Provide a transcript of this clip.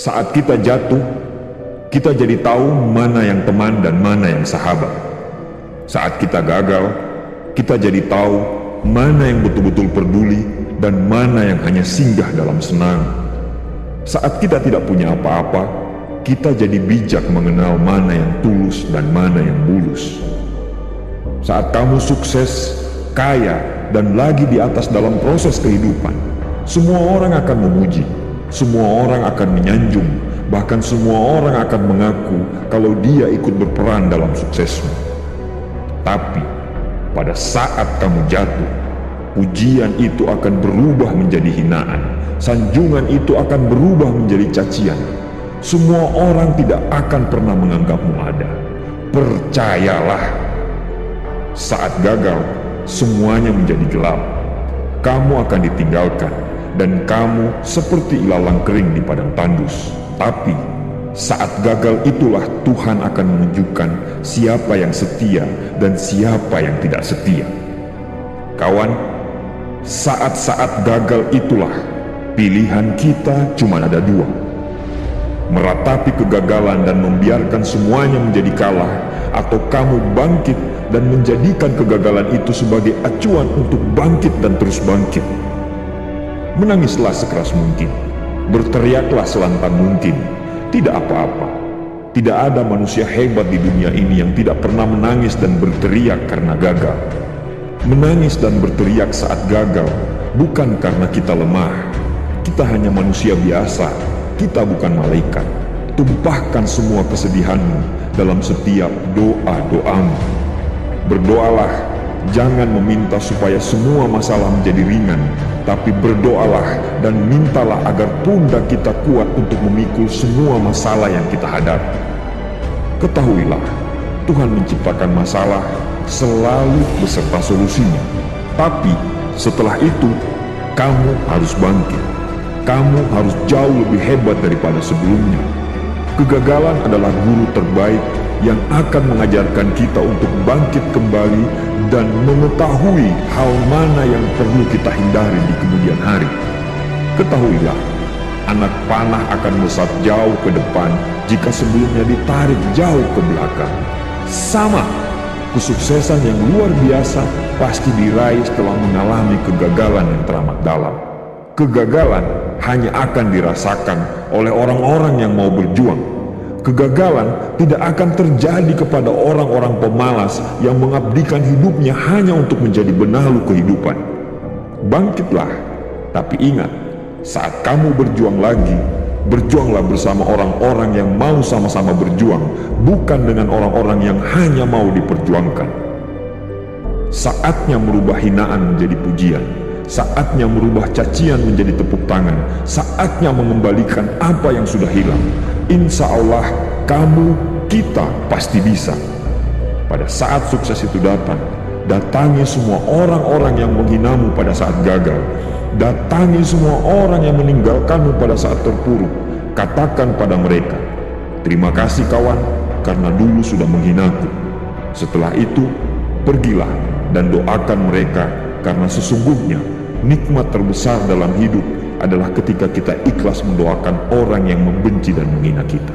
Saat kita jatuh, kita jadi tahu mana yang teman dan mana yang sahabat. Saat kita gagal, kita jadi tahu mana yang betul-betul peduli dan mana yang hanya singgah dalam senang. Saat kita tidak punya apa-apa, kita jadi bijak mengenal mana yang tulus dan mana yang bulus. Saat kamu sukses, kaya, dan lagi di atas dalam proses kehidupan, semua orang akan memuji. Semua orang akan menyanjung, bahkan semua orang akan mengaku kalau dia ikut berperan dalam suksesmu. Tapi, pada saat kamu jatuh, pujian itu akan berubah menjadi hinaan. Sanjungan itu akan berubah menjadi cacian. Semua orang tidak akan pernah menganggapmu ada. Percayalah, saat gagal, semuanya menjadi gelap. Kamu akan ditinggalkan, dan kamu seperti ilalang kering di padang tandus. Tapi, saat gagal itulah Tuhan akan menunjukkan siapa yang setia dan siapa yang tidak setia. Kawan, saat-saat gagal itulah pilihan kita cuma ada dua. Meratapi kegagalan dan membiarkan semuanya menjadi kalah, atau kamu bangkit dan menjadikan kegagalan itu sebagai acuan untuk bangkit dan terus bangkit. Menangislah sekeras mungkin, berteriaklah selantang mungkin. Tidak apa-apa. Tidak ada manusia hebat di dunia ini yang tidak pernah menangis dan berteriak karena gagal. Menangis dan berteriak saat gagal bukan karena kita lemah. Kita hanya manusia biasa. Kita bukan malaikat. Tumpahkan semua kesedihanmu dalam setiap doa-doamu. Berdoalah, jangan meminta supaya semua masalah menjadi ringan, tapi berdoalah dan mintalah agar pundak kita kuat untuk memikul semua masalah yang kita hadapi. Ketahuilah, Tuhan menciptakan masalah selalu beserta solusinya. Tapi setelah itu, kamu harus bangkit. Kamu harus jauh lebih hebat daripada sebelumnya. Kegagalan adalah guru terbaik yang akan mengajarkan kita untuk bangkit kembali dan mengetahui hal mana yang perlu kita hindari di kemudian hari. Ketahuilah, anak panah akan melesat jauh ke depan jika sebelumnya ditarik jauh ke belakang. Sama, kesuksesan yang luar biasa pasti diraih setelah mengalami kegagalan yang teramat dalam. Kegagalan hanya akan dirasakan oleh orang-orang yang mau berjuang. Kegagalan tidak akan terjadi kepada orang-orang pemalas yang mengabdikan hidupnya hanya untuk menjadi benalu kehidupan. Bangkitlah, tapi ingat, saat kamu berjuang lagi, berjuanglah bersama orang-orang yang mau sama-sama berjuang, bukan dengan orang-orang yang hanya mau diperjuangkan. Saatnya merubah hinaan menjadi pujian. Saatnya merubah cacian menjadi tepuk tangan. Saatnya mengembalikan apa yang sudah hilang. Insya Allah, kamu, kita pasti bisa. Pada saat sukses itu datang, datangi semua orang-orang yang menghinamu pada saat gagal. Datangi semua orang yang meninggalkanmu pada saat terpuruk. Katakan pada mereka, terima kasih kawan, karena dulu sudah menghinaku. Setelah itu, pergilah dan doakan mereka, karena sesungguhnya nikmat terbesar dalam hidup adalah ketika kita ikhlas mendoakan orang yang membenci dan menghina kita.